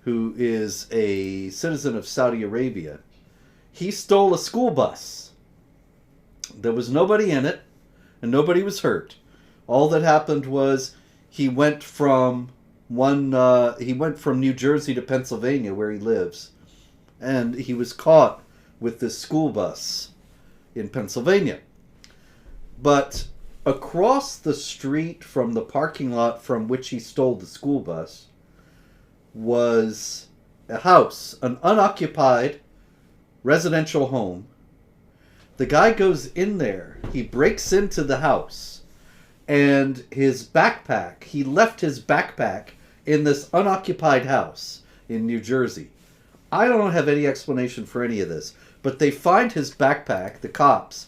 who is a citizen of Saudi Arabia, he stole a school bus. There was nobody in it, and nobody was hurt. All that happened was he went from New Jersey to Pennsylvania, where he lives, and he was caught with this school bus in Pennsylvania. But across the street from the parking lot from which he stole the school bus was a house, an unoccupied residential home. The guy goes in there, he breaks into the house, and his backpack. He left his backpack in this unoccupied house in New Jersey. I don't have any explanation for any of this, but they find his backpack, the cops,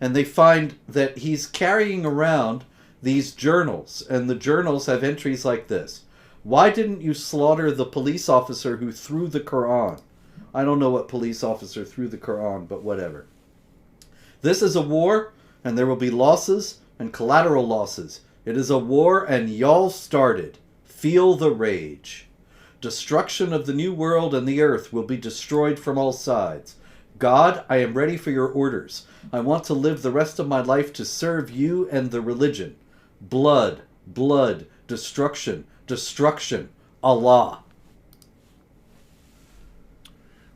and they find that he's carrying around these journals, and the journals have entries like this. Why didn't you slaughter the police officer who threw the Quran? I don't know what police officer threw the Quran, but whatever. This is a war, and there will be losses and collateral losses. It is a war, and y'all started. Feel the rage. Destruction of the new world and the earth will be destroyed from all sides. God, I am ready for your orders. I want to live the rest of my life to serve you and the religion. Blood, blood, destruction, destruction. Allah.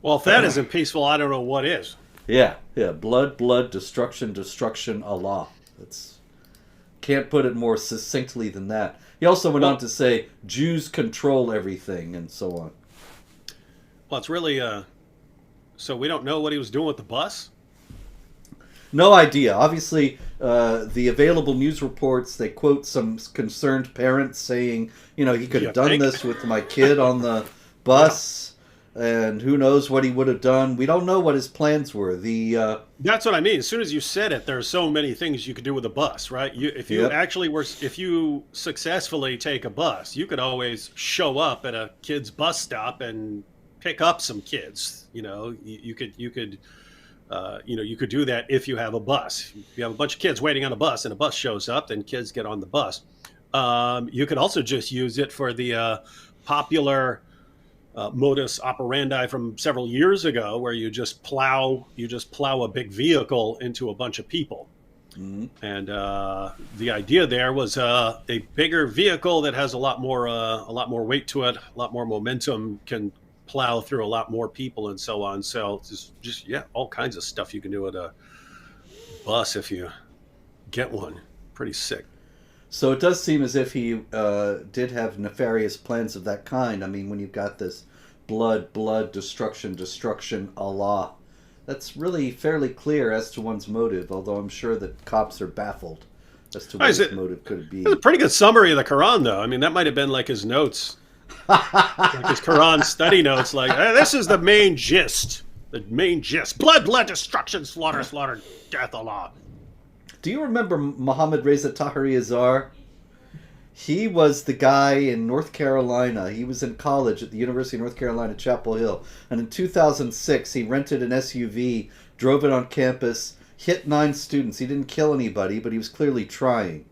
Well, if that isn't peaceful, I don't know what is. Yeah. Blood, blood, destruction, destruction, Allah. That's can't put it more succinctly than that. He also went on to say, Jews control everything, and so on. Well, it's really, so we don't know what he was doing with the bus? No idea. Obviously, the available news reports, they quote some concerned parents saying, he could have done this with my kid on the bus. And who knows what he would have done. We don't know what his plans were. That's what I mean. As soon as you said it, there are so many things you could do with a bus, right? If you successfully take a bus, you could always show up at a kid's bus stop and pick up some kids. You could do that if you have a bus. If you have a bunch of kids waiting on a bus and a bus shows up, then kids get on the bus. You could also just use it for the popular modus operandi from several years ago, where you just plow a big vehicle into a bunch of people. Mm-hmm. And the idea there was a bigger vehicle that has a lot more weight to it, a lot more momentum, can plow through a lot more people, and so on. So just all kinds of stuff you can do with a bus if you get one. Pretty sick. So it does seem as if he did have nefarious plans of that kind. I mean, when you've got this blood, blood, destruction, destruction, Allah, that's really fairly clear as to one's motive, although I'm sure that cops are baffled as to what his motive could be. It's a pretty good summary of the Quran, though. I mean, that might have been like his notes. Like his Quran study notes, like, hey, this is the main gist. The main gist. Blood, blood, destruction, slaughter, slaughter, death, Allah. Do you remember Muhammad Reza Tahiri Azar? He was the guy in North Carolina. He was in college at the University of North Carolina, Chapel Hill. And in 2006, he rented an SUV, drove it on campus, hit 9 students. He didn't kill anybody, but he was clearly trying.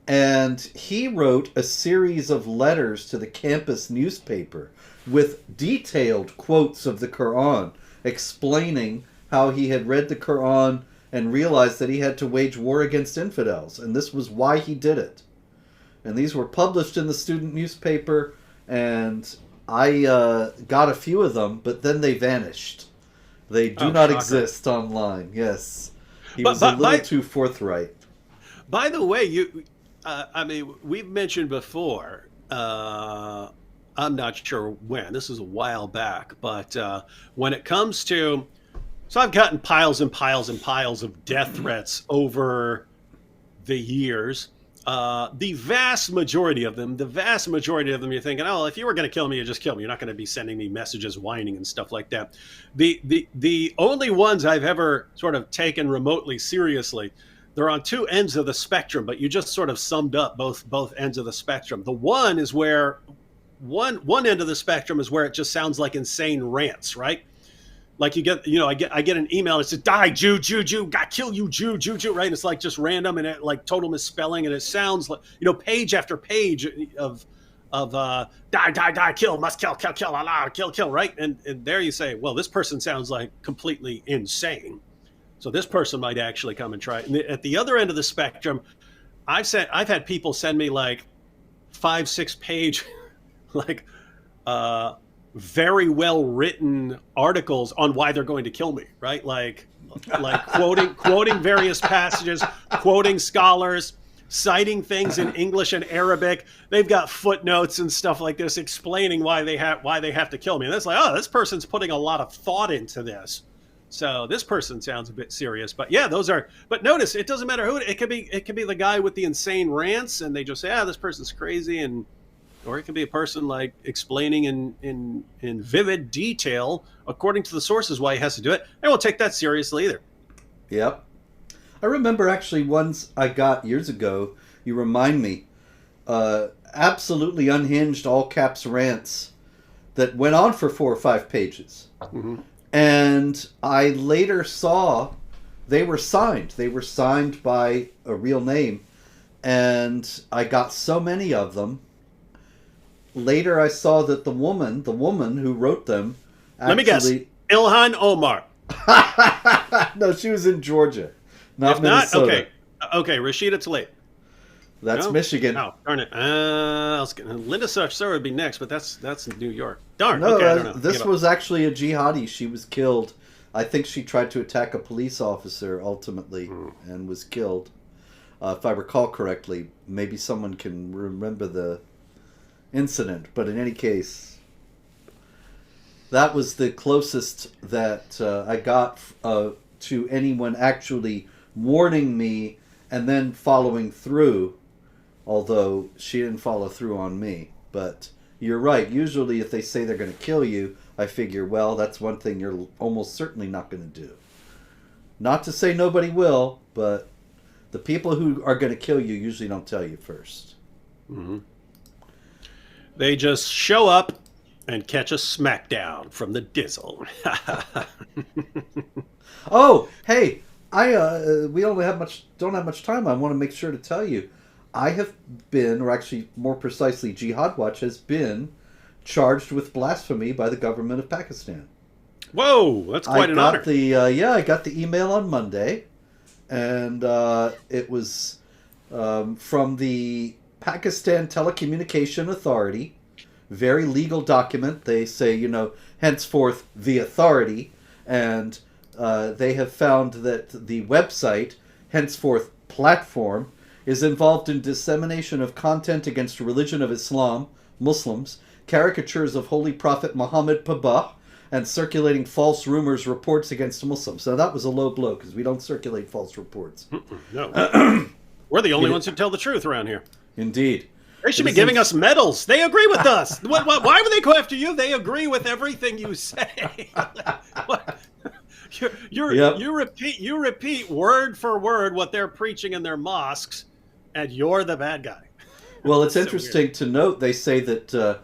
And he wrote a series of letters to the campus newspaper with detailed quotes of the Quran, explaining how he had read the Quran and realized that he had to wage war against infidels. And this was why he did it. And these were published in the student newspaper, and I got a few of them, but then they vanished. They do not exist online. Yes. He was a little too forthright. By the way, we've mentioned before, I'm not sure when, this is a while back, but when it comes to, so I've gotten piles and piles and piles of death threats over the years. The vast majority of them, you're thinking, oh, if you were going to kill me, you just kill me. You're not going to be sending me messages whining and stuff like that. The only ones I've ever sort of taken remotely seriously, they're on two ends of the spectrum, but you just sort of summed up both ends of the spectrum. The one is where one end of the spectrum is where it just sounds like insane rants, right? Like you get, I get an email that says, die, Jew, Jew, Jew, God, kill you, Jew, Jew, Jew, right? And it's like just random and it like total misspelling. And it sounds like, page after page of die, die, die, kill, must kill, kill, kill, Allah, kill, kill, right? And there you say, well, this person sounds like completely insane. So this person might actually come and try it. And at the other end of the spectrum, I've had people send me like 5-6 page, like, very well written articles on why they're going to kill me, right? Like quoting various passages, quoting scholars, citing things in English and Arabic. They've got footnotes and stuff like this explaining why they have to kill me. And it's like, oh, this person's putting a lot of thought into this. So this person sounds a bit serious, but yeah, those are. But notice, it doesn't matter who it could be. It could be the guy with the insane rants, and they just say, "Ah, this person's crazy," and or it could be a person like explaining in vivid detail, according to the sources, why he has to do it. I won't take that seriously either. Yep. I remember actually ones I got years ago. You remind me. Absolutely unhinged, all caps rants that went on for 4 or 5 pages. Mm-hmm. And I later saw they were signed. They were signed by a real name. And I got so many of them. Later I saw that the woman who wrote them actually... Let me guess. Ilhan Omar. No, she was in Georgia, not if Minnesota. Not, okay, Rashida Tlaib. That's no? Michigan. Oh, darn it. Linda Sarsour would be next, but that's New York. Darn. No, okay, I don't know. this was actually a jihadi. She was killed. I think she tried to attack a police officer ultimately and was killed. If I recall correctly, maybe someone can remember the incident. But in any case, that was the closest that I got to anyone actually warning me and then following through. Although she didn't follow through on me. But you're right. Usually if they say they're going to kill you, I figure, well, that's one thing you're almost certainly not going to do. Not to say nobody will, but the people who are going to kill you usually don't tell you first. Mm-hmm. They just show up and catch a smackdown from the Dizzle. Oh, hey, we don't have much time. I want to make sure to tell you. I have been, or actually more precisely, Jihad Watch has been charged with blasphemy by the government of Pakistan. Whoa, that's quite an honor. I got the email on Monday, and it was from the Pakistan Telecommunication Authority. Very legal document. They say, henceforth the authority, and they have found that the website, henceforth platform, is involved in dissemination of content against the religion of Islam, Muslims, caricatures of Holy Prophet Muhammad Pabah, and circulating false rumors, reports against Muslims. Now that was a low blow because we don't circulate false reports. No. We're the only ones who tell the truth around here. Indeed. They should be giving us medals. They agree with us. Why would they go after you? They agree with everything you say. You repeat word for word what they're preaching in their mosques, and you're the bad guy. Well, it's interesting to note they say that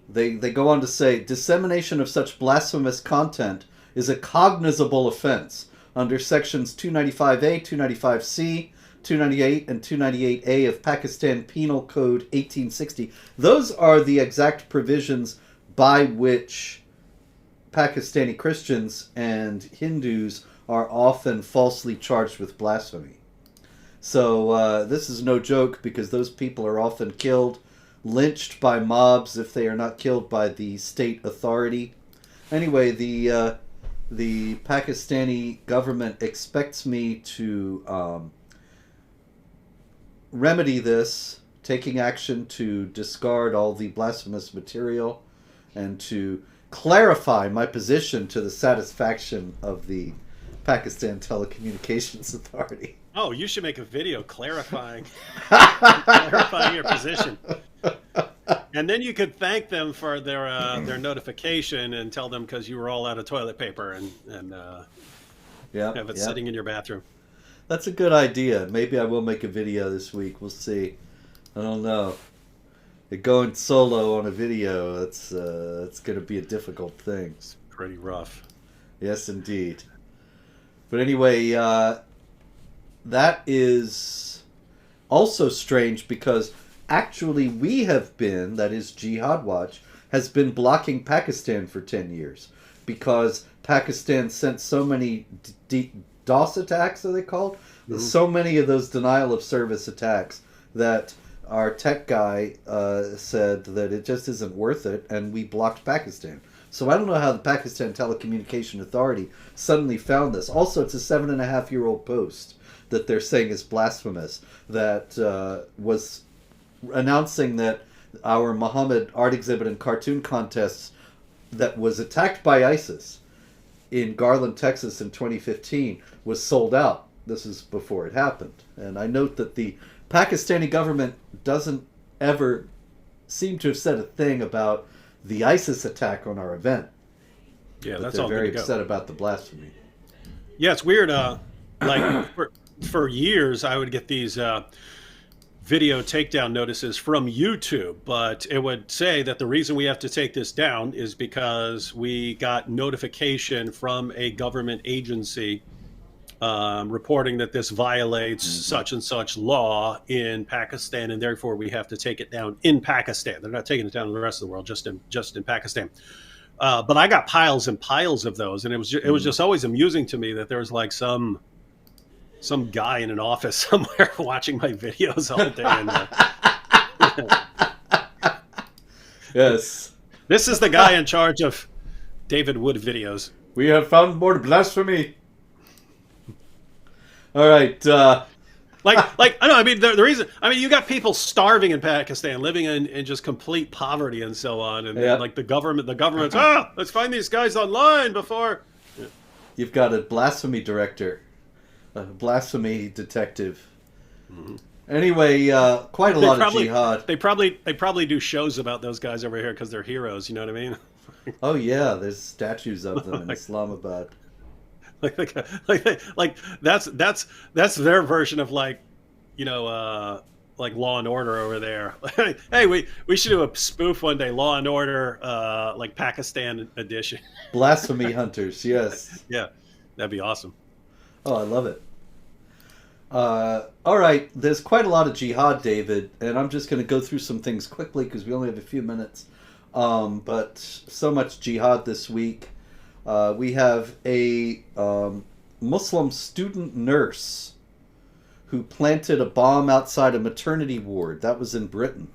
they go on to say dissemination of such blasphemous content is a cognizable offense under sections 295A, 295C, 298 and 298A of Pakistan Penal Code 1860. Those are the exact provisions by which Pakistani Christians and Hindus are often falsely charged with blasphemy. So this is no joke because those people are often killed, lynched by mobs if they are not killed by the state authority. Anyway, the Pakistani government expects me to remedy this, taking action to discard all the blasphemous material and to clarify my position to the satisfaction of the Pakistan Telecommunications Authority. Oh, you should make a video clarifying your position. And then you could thank them for their notification and tell them because you were all out of toilet paper and have it sitting in your bathroom. That's a good idea. Maybe I will make a video this week. We'll see. I don't know. Going solo on a video, it's going to be a difficult thing. It's pretty rough. Yes, indeed. But anyway, that is also strange because actually we have been, that is Jihad Watch, has been blocking Pakistan for 10 years because Pakistan sent so many DOS attacks, are they called? Mm-hmm. So many of those denial of service attacks that our tech guy said that it just isn't worth it, and we blocked Pakistan. So I don't know how the Pakistan Telecommunication Authority suddenly found this. Also, it's a 7.5-year-old post that they're saying is blasphemous, that was announcing that our Muhammad art exhibit and cartoon contests that was attacked by ISIS in Garland, Texas in 2015 was sold out. This is before it happened. And I note that the Pakistani government doesn't ever seem to have said a thing about the ISIS attack on our event. Yeah, but that's they're all very good to go. upset about the blasphemy. Yeah, it's weird. Like for years, I would get these video takedown notices from YouTube, but it would say that the reason we have to take this down is because we got notification from a government agency reporting that this violates such and such law in Pakistan, and therefore we have to take it down in Pakistan. They're not taking it down in the rest of the world, just in Pakistan. But I got piles and piles of those, and it was just always amusing to me that there was like some guy in an office somewhere watching my videos all day. And, yes, this is the guy in charge of David Wood videos. We have found more blasphemy. All right. Like I don't know. I mean, the reason. I mean, you got people starving in Pakistan, living in just complete poverty and so on, and like the government's. Let's find these guys online before. Yeah. You've got a blasphemy director, a blasphemy detective. Mm-hmm. Anyway, quite a lot of jihad. They probably do shows about those guys over here because they're heroes. You know what I mean? Oh yeah, there's statues of them in Islamabad. Like that's their version of like Law and Order over there. Hey, we should do a spoof one day, Law and Order, like Pakistan edition. Blasphemy hunters, yes. Yeah, that'd be awesome. Oh, I love it. All right, there's quite a lot of jihad, David, and I'm just going to go through some things quickly because we only have a few minutes. But so much jihad this week. We have a Muslim student nurse who planted a bomb outside a maternity ward. That was in Britain.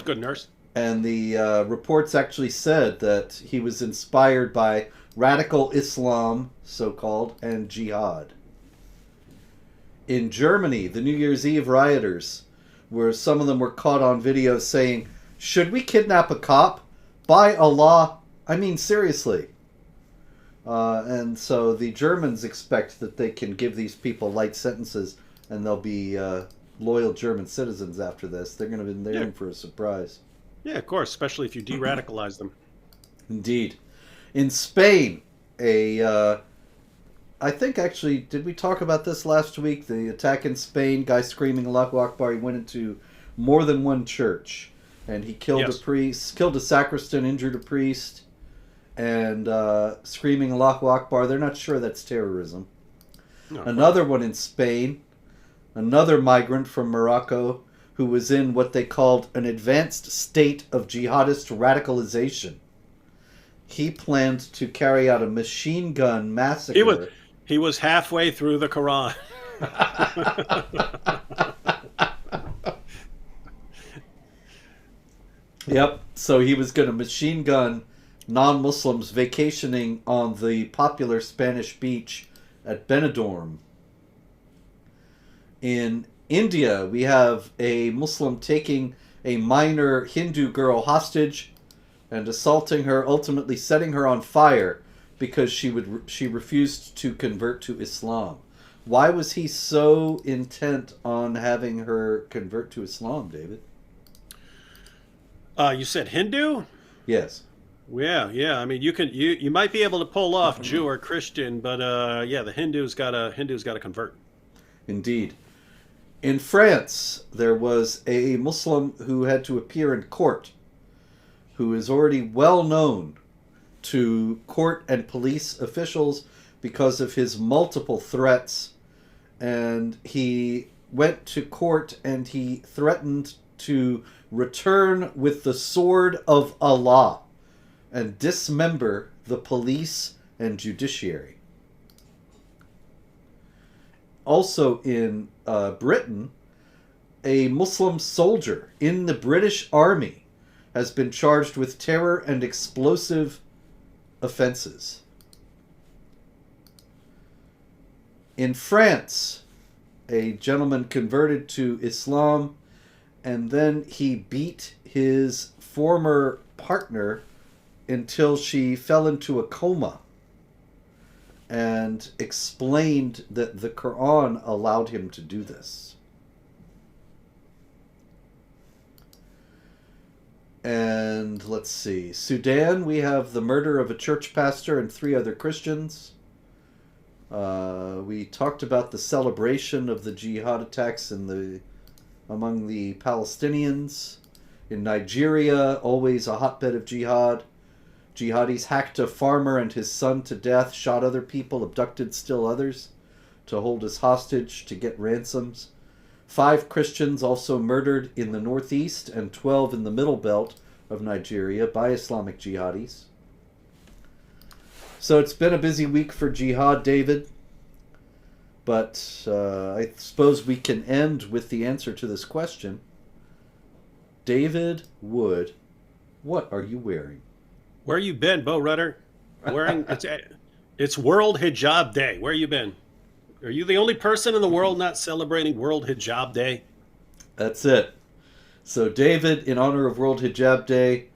Good nurse. And the reports actually said that he was inspired by radical Islam, so-called, and jihad. In Germany, the New Year's Eve rioters, where some of them were caught on video saying, "Should we kidnap a cop? By Allah, I mean seriously." And so the Germans expect that they can give these people light sentences and they'll be loyal German citizens after this. They're going to be there for a surprise. Yeah, of course, especially if you de-radicalize them. Indeed. In Spain, I think actually, did we talk about this last week? The attack in Spain, guy screaming Allahu Akbar, he went into more than one church and he killed a priest, killed a sacristan, injured a priest. And screaming Allahu Akbar, they're not sure that's terrorism. No, another one in Spain, another migrant from Morocco who was in what they called an advanced state of jihadist radicalization. He planned to carry out a machine gun massacre. He was halfway through the Quran. Yep, so he was going to machine gun non-Muslims vacationing on the popular Spanish beach at Benidorm. In India, we have a Muslim taking a minor Hindu girl hostage and assaulting her, ultimately setting her on fire because she refused to convert to Islam. Why was he so intent on having her convert to Islam, David? You said Hindu? Yes. Yeah. I mean, you might be able to pull off Jew or Christian, but the Hindu's got to convert. Indeed. In France, there was a Muslim who had to appear in court, who is already well known to court and police officials because of his multiple threats, and he went to court and he threatened to return with the sword of Allah and dismember the police and judiciary. Also in Britain, a Muslim soldier in the British Army has been charged with terror and explosive offenses. In France, a gentleman converted to Islam and then he beat his former partner until she fell into a coma. and explained that the Quran allowed him to do this. And let's see. Sudan, we have the murder of a church pastor and 3 other Christians. We talked about the celebration of the jihad attacks among the Palestinians. In Nigeria, always a hotbed of jihad. Jihadis hacked a farmer and his son to death, shot other people, abducted still others to hold as hostage to get ransoms. 5 Christians also murdered in the northeast and 12 in the middle belt of Nigeria by Islamic jihadis. So it's been a busy week for jihad, David. But I suppose we can end with the answer to this question. David Wood, what are you wearing? Where you been, Bo Rudder? It's World Hijab Day. Where you been? Are you the only person in the world not celebrating World Hijab Day? That's it. So David, in honor of World Hijab Day,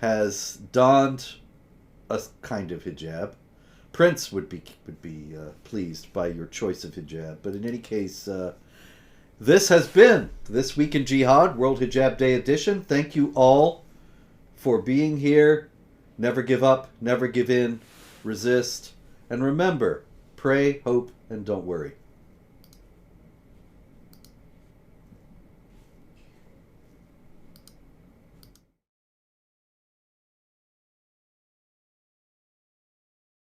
has donned a kind of hijab. Prince would be pleased by your choice of hijab. But in any case, this has been This Week in Jihad, World Hijab Day edition. Thank you all for being here. Never give up, never give in, resist. And remember, pray, hope, and don't worry.